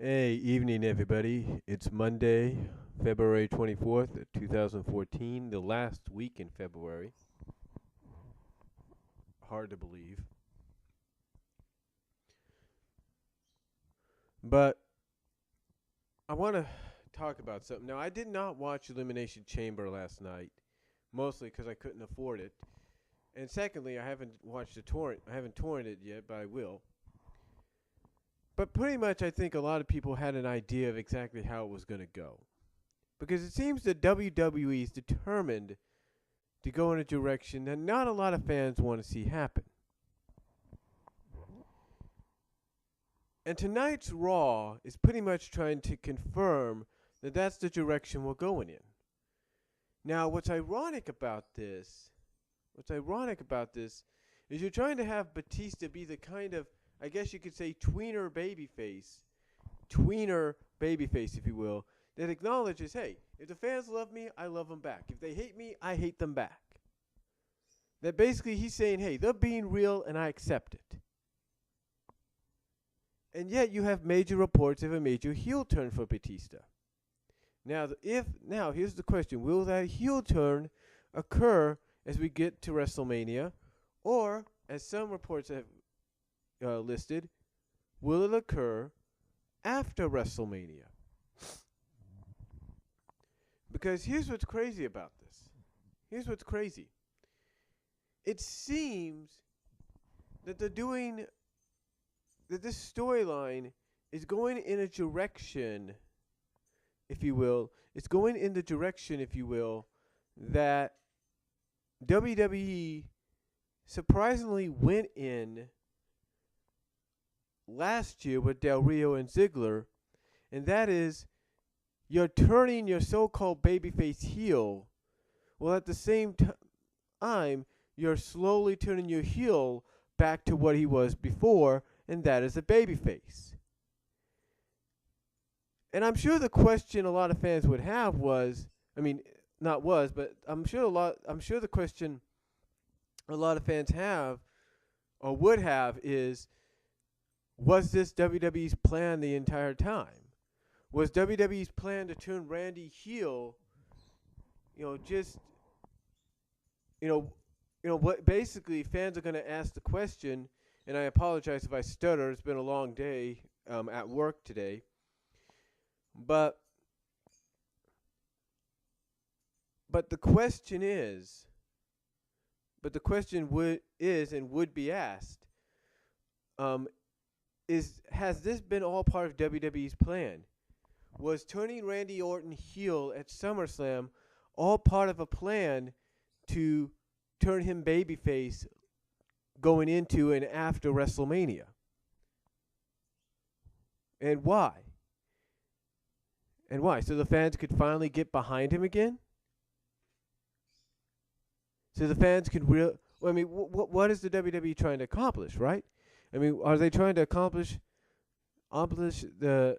Hey, evening, everybody. It's Monday, February 24th, 2014, the last week in February. Hard to believe. But I want to talk about something. Now, I did not watch Elimination Chamber last night, mostly because I couldn't afford it. And secondly, I haven't watched the torrent. I haven't torrented it yet, but I will. But pretty much, I think a lot of people had an idea of exactly how it was going to go. Because it seems that WWE is determined to go in a direction that not a lot of fans want to see happen. And tonight's Raw is pretty much trying to confirm that that's the direction we're going in. Now, what's ironic about this is you're trying to have Batista be the kind of, I guess you could say, tweener babyface, if you will, that acknowledges, hey, if the fans love me, I love them back. If they hate me, I hate them back. That basically he's saying, hey, they're being real and I accept it. And yet you have major reports of a major heel turn for Batista. Now, here's the question. Will that heel turn occur as we get to WrestleMania? Or, as some reports have listed, will it occur after WrestleMania? Because here's what's crazy about this. It seems that this storyline is going in a direction, if you will, that WWE surprisingly went in last year with Del Rio and Ziggler, and that is you're turning your so-called babyface heel, while at the same time you're slowly turning your heel back to what he was before, and that is a babyface. And I'm sure the question a lot of fans would have was, I'm sure the question a lot of fans have or would have is, was this WWE's plan the entire time? Was WWE's plan to turn Randy heel, what basically fans are going to ask the question, and I apologize if I stutter, it's been a long day at work today, but the question is, would be asked, has this been all part of WWE's plan? Was turning Randy Orton heel at SummerSlam all part of a plan to turn him babyface going into and after WrestleMania? And why? So the fans could finally get behind him again? So the fans could what is the WWE trying to accomplish, right? I mean, are they trying to accomplish the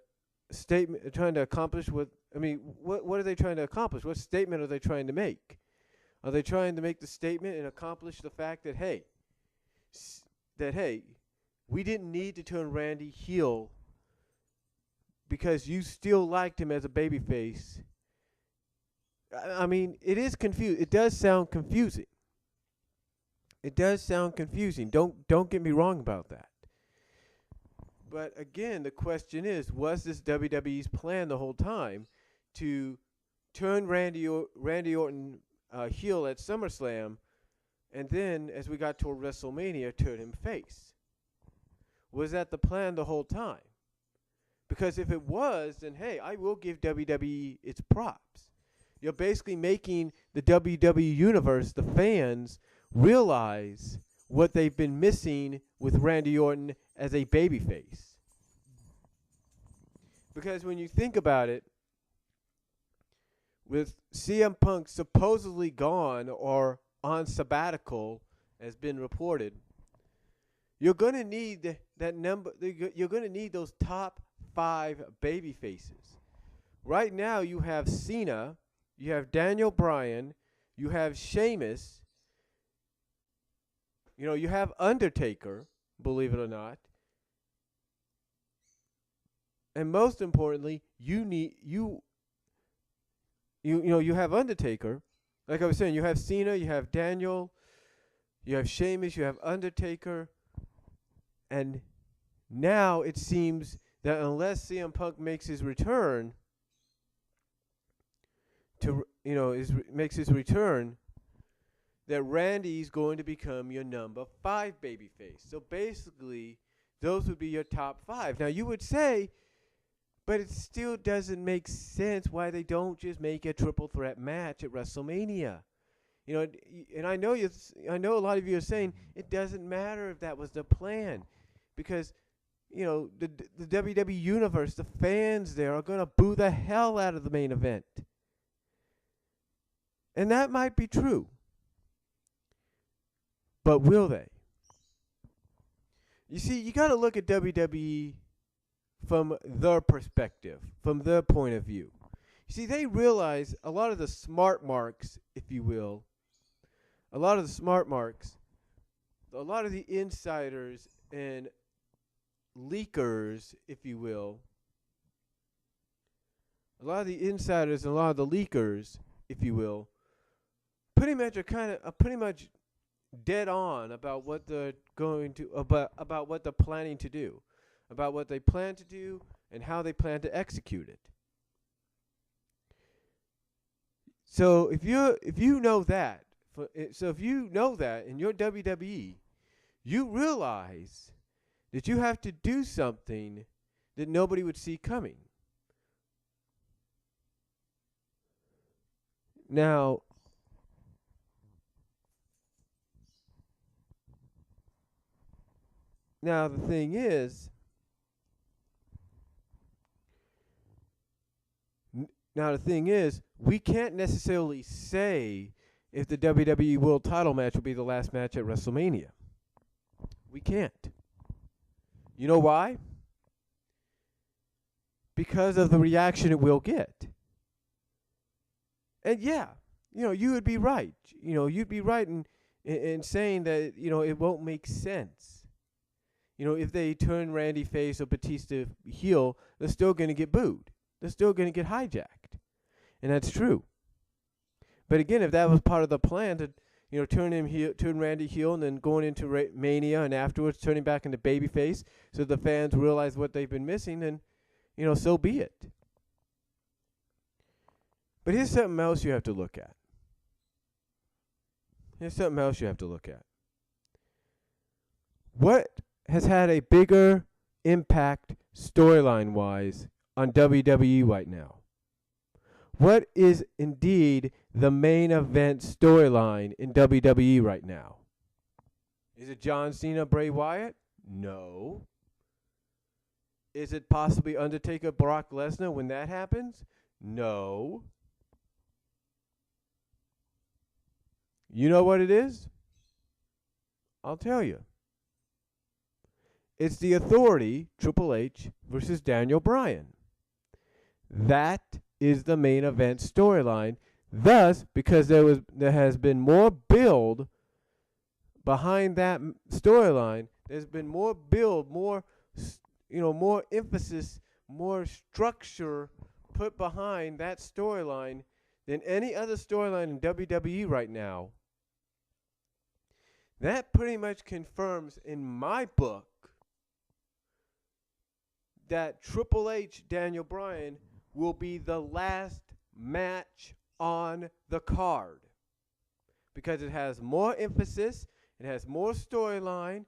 statement, trying to accomplish what are they trying to accomplish? What statement are they trying to make? Are they trying to make the statement and accomplish the fact that, hey, we didn't need to turn Randy heel because you still liked him as a babyface? I mean, it is confusing. It does sound confusing. Don't get me wrong about that. But again, the question is, was this WWE's plan the whole time to turn Randy Orton heel at SummerSlam, and then as we got to WrestleMania, turn him face? Was that the plan the whole time? Because if it was, then hey, I will give WWE its props. You're basically making the WWE universe, the fans, realize what they've been missing with Randy Orton as a babyface. Because when you think about it, with CM Punk supposedly gone or on sabbatical, as been reported, you're going to need that number. You're going to need those top 5 baby faces. Right now, you have Cena, you have Daniel Bryan, you have Sheamus, you have Undertaker, believe it or not. And most importantly, you have Undertaker. Like I was saying, you have Cena, you have Daniel, you have Sheamus, you have Undertaker, and now it seems that unless CM Punk makes his return makes his return, that Randy's going to become your number 5 babyface. So basically, those would be your top 5. Now you would say, but it still doesn't make sense why they don't just make a triple threat match at WrestleMania. And I know a lot of you are saying it doesn't matter if that was the plan, because the WWE universe, the fans there are going to boo the hell out of the main event. And that might be true. But will they? You see, you got to look at WWE from their perspective, from their point of view. You see, they realize a lot of the smart marks, if you will, a lot of the insiders and leakers, if you will, a lot of the insiders and a lot of the leakers, if you will, pretty much dead on about what they're going to about what they're planning to do, about what they plan to do and how they plan to execute it. So if you know that in your WWE, you realize that you have to do something that nobody would see coming. Now, the thing is, we can't necessarily say if the WWE World Title Match will be the last match at WrestleMania. We can't. You know why? Because of the reaction it will get. And yeah, you would be right. You'd be right in saying that, it won't make sense. If they turn Randy face or Batista heel, they're still going to get booed. They're still going to get hijacked. And that's true. But again, if that was part of the plan to, turn Randy heel and then going into Mania and afterwards turning back into babyface so the fans realize what they've been missing, then, so be it. But here's something else you have to look at. What has had a bigger impact storyline-wise on WWE right now? What is indeed the main event storyline in WWE right now? Is it John Cena, Bray Wyatt? No. Is it possibly Undertaker, Brock Lesnar when that happens? No. You know what it is? I'll tell you. It's the Authority, Triple H, versus Daniel Bryan. That is the main event storyline. Thus, because there has been more build behind that storyline, there's been more build, more emphasis, more structure put behind that storyline than any other storyline in WWE right now. That pretty much confirms in my book that Triple H, Daniel Bryan, will be the last match on the card. Because it has more emphasis, it has more storyline,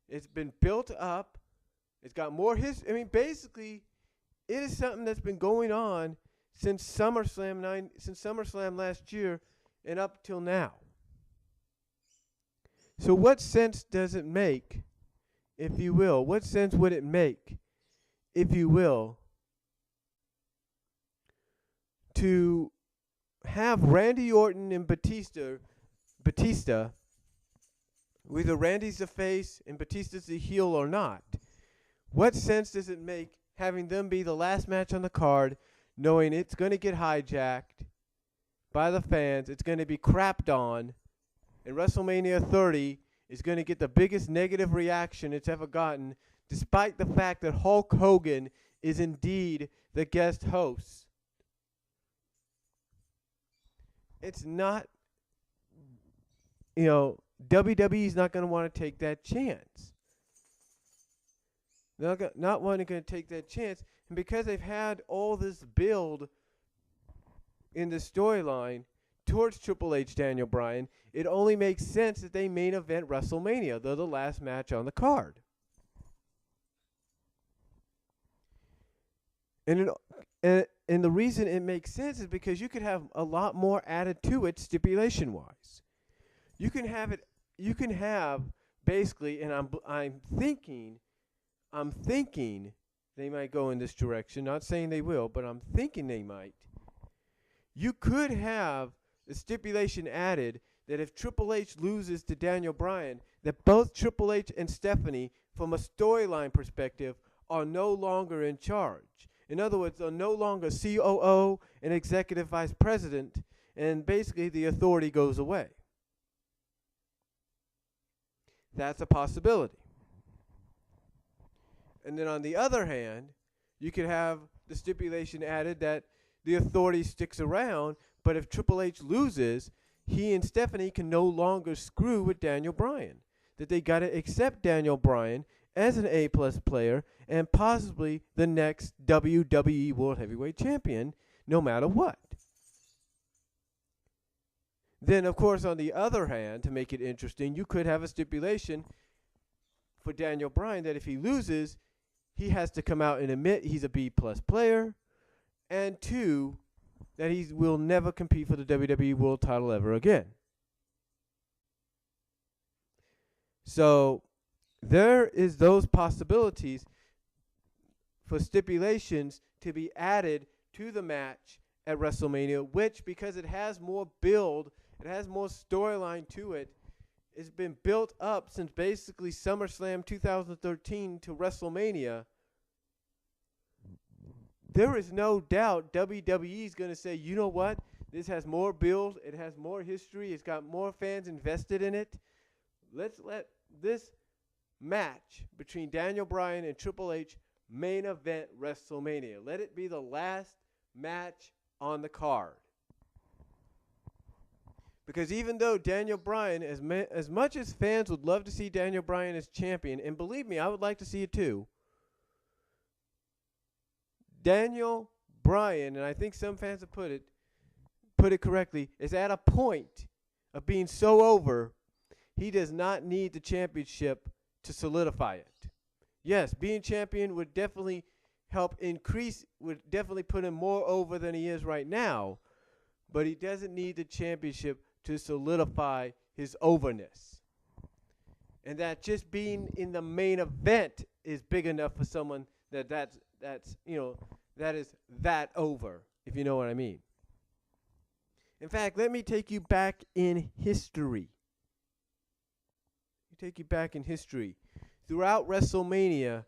it's been built up, it's got more history. I mean, basically, it is something that's been going on since SummerSlam last year and up till now. So what sense does it make, if you will? What sense would it make, if you will, to have Randy Orton and Batista, whether Randy's the face and Batista's the heel or not? What sense does it make having them be the last match on the card, knowing it's going to get hijacked by the fans, it's going to be crapped on, and WrestleMania 30 is going to get the biggest negative reaction it's ever gotten, despite the fact that Hulk Hogan is indeed the guest host, it's not, WWE is not going to want to take that chance. They're not wanting to take that chance. And because they've had all this build in the storyline towards Triple H, Daniel Bryan, it only makes sense that they main event WrestleMania. They're the last match on the card. And the reason it makes sense is because you could have a lot more added to it stipulation-wise. You can have basically, and I'm thinking they might go in this direction. Not saying they will, but I'm thinking they might. You could have the stipulation added that if Triple H loses to Daniel Bryan, that both Triple H and Stephanie, from a storyline perspective, are no longer in charge. In other words, they're no longer COO and Executive Vice President, and basically the authority goes away. That's a possibility. And then on the other hand, you could have the stipulation added that the authority sticks around, but if Triple H loses, he and Stephanie can no longer screw with Daniel Bryan. That they got to accept Daniel Bryan as an A-plus player and possibly the next WWE World Heavyweight Champion, no matter what. Then, of course, on the other hand, to make it interesting, you could have a stipulation for Daniel Bryan that if he loses, he has to come out and admit he's a B-plus player, and 2, that he will never compete for the WWE World Title ever again. So there is those possibilities for stipulations to be added to the match at WrestleMania, which, because it has more build, it has more storyline to it, it's been built up since basically SummerSlam 2013 to WrestleMania. There is no doubt WWE is going to say, you know what? This has more build. It has more history. It's got more fans invested in it. Let's let this match between Daniel Bryan and Triple H main event WrestleMania. Let it be the last match on the card. Because even though Daniel Bryan, as much as fans would love to see Daniel Bryan as champion, and believe me, I would like to see it too, Daniel Bryan, and I think some fans have put it correctly, is at a point of being so over, he does not need the championship to solidify it. Yes, being champion would definitely help increase, would definitely put him more over than he is right now, but he doesn't need the championship to solidify his overness. And that just being in the main event is big enough for someone that is that over, if you know what I mean. In fact, let me take you back in history. Throughout WrestleMania,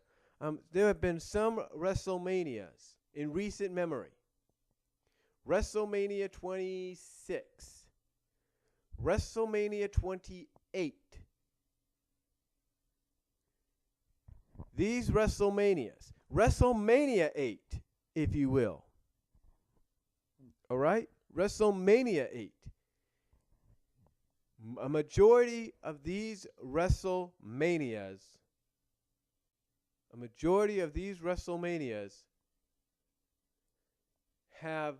there have been some WrestleManias in recent memory. WrestleMania 26, WrestleMania 28. These WrestleManias, WrestleMania 8, if you will. All right? WrestleMania 8. A majority of these WrestleManias have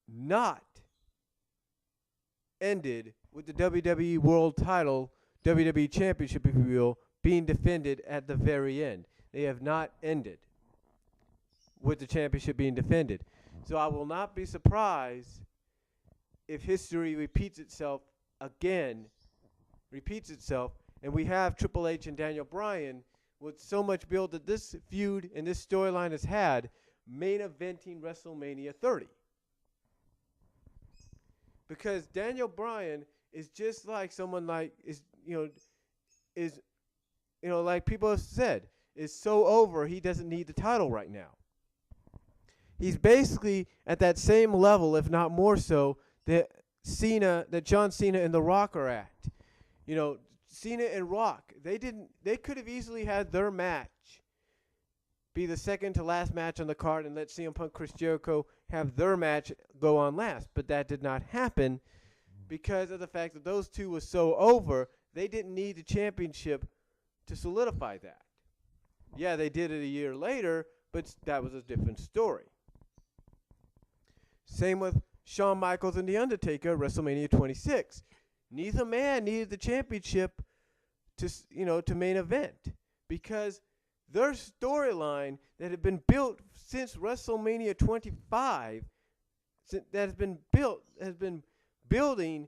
not ended with the WWE World Title, WWE Championship, if you will, being defended at the very end. They have not ended with the championship being defended. So I will not be surprised if history repeats itself, and we have Triple H and Daniel Bryan with so much build that this feud and this storyline has had, main eventing WrestleMania 30. Because Daniel Bryan is just like someone like like people have said, is so over he doesn't need the title right now. He's basically at that same level, if not more so, that John Cena and The Rock are at. Cena and Rock, they could have easily had their match be the second to last match on the card and let CM Punk, Chris Jericho have their match go on last. But that did not happen because of the fact that those two were so over, they didn't need the championship to solidify that. Yeah, they did it a year later, but that was a different story. Same with Shawn Michaels and The Undertaker at WrestleMania 26. Neither man needed the championship to main event because their storyline that had been built since WrestleMania 25, that has been building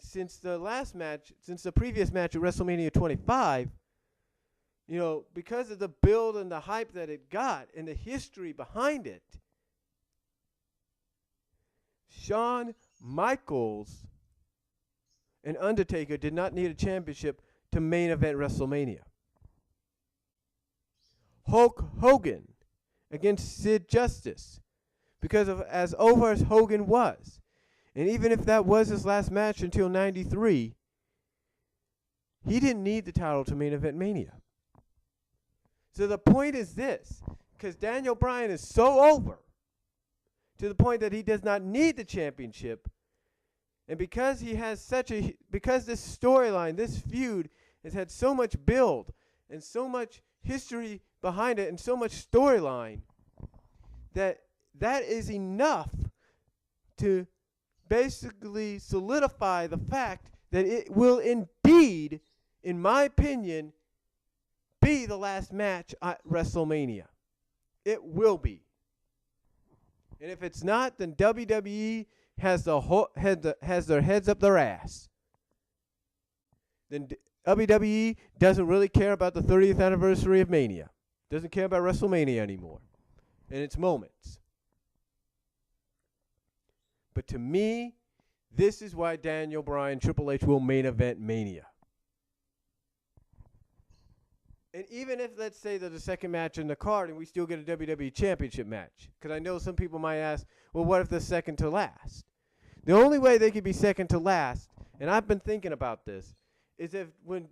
since the previous match at WrestleMania 25. Because of the build and the hype that it got and the history behind it, Shawn Michaels and Undertaker did not need a championship to main event WrestleMania. Hulk Hogan against Sid Justice, because of as over as Hogan was, and even if that was his last match until '93, he didn't need the title to main event Mania. So the point is this, because Daniel Bryan is so over, to the point that he does not need the championship, and because because this storyline, this feud, has had so much build and so much history behind it and so much storyline, that is enough to basically solidify the fact that it will indeed, in my opinion, be the last match at WrestleMania. It will be. And if it's not, then WWE has their heads up their ass. Then WWE doesn't really care about the 30th anniversary of Mania. Doesn't care about WrestleMania anymore and its moments. But to me, this is why Daniel Bryan, Triple H will main event Mania. And even if, let's say, there's a second match in the card and we still get a WWE Championship match, because I know some people might ask, well, what if they're second to last? The only way they could be second to last, and I've been thinking about this, is if when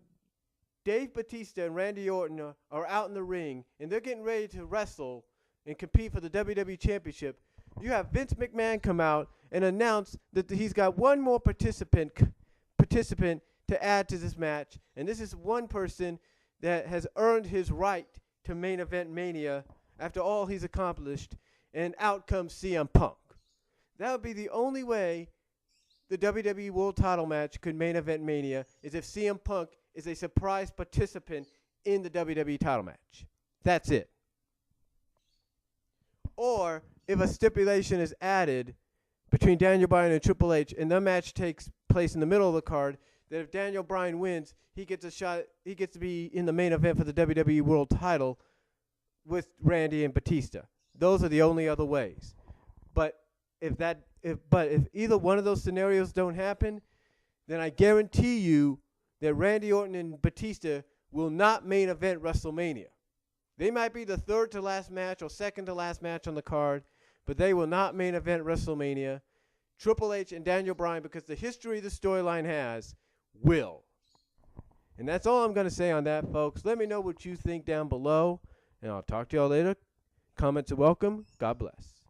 Dave Batista and Randy Orton are out in the ring and they're getting ready to wrestle and compete for the WWE Championship, you have Vince McMahon come out and announce that he's got one more participant to add to this match, and this is one person that has earned his right to main event Mania after all he's accomplished, and out comes CM Punk. That would be the only way the WWE World Title Match could main event Mania, is if CM Punk is a surprise participant in the WWE Title Match. That's it. Or if a stipulation is added between Daniel Bryan and Triple H, and the match takes place in the middle of the card, that if Daniel Bryan wins, he gets a shot. He gets to be in the main event for the WWE World Title with Randy and Batista. Those are the only other ways. But if either one of those scenarios don't happen, then I guarantee you that Randy Orton and Batista will not main event WrestleMania. They might be the third to last match or second to last match on the card, but they will not main event WrestleMania. Triple H and Daniel Bryan, because the history the storyline has, will. And that's all I'm going to say on that, folks. Let me know what you think down below, and I'll talk to y'all later. Comments are welcome. God bless.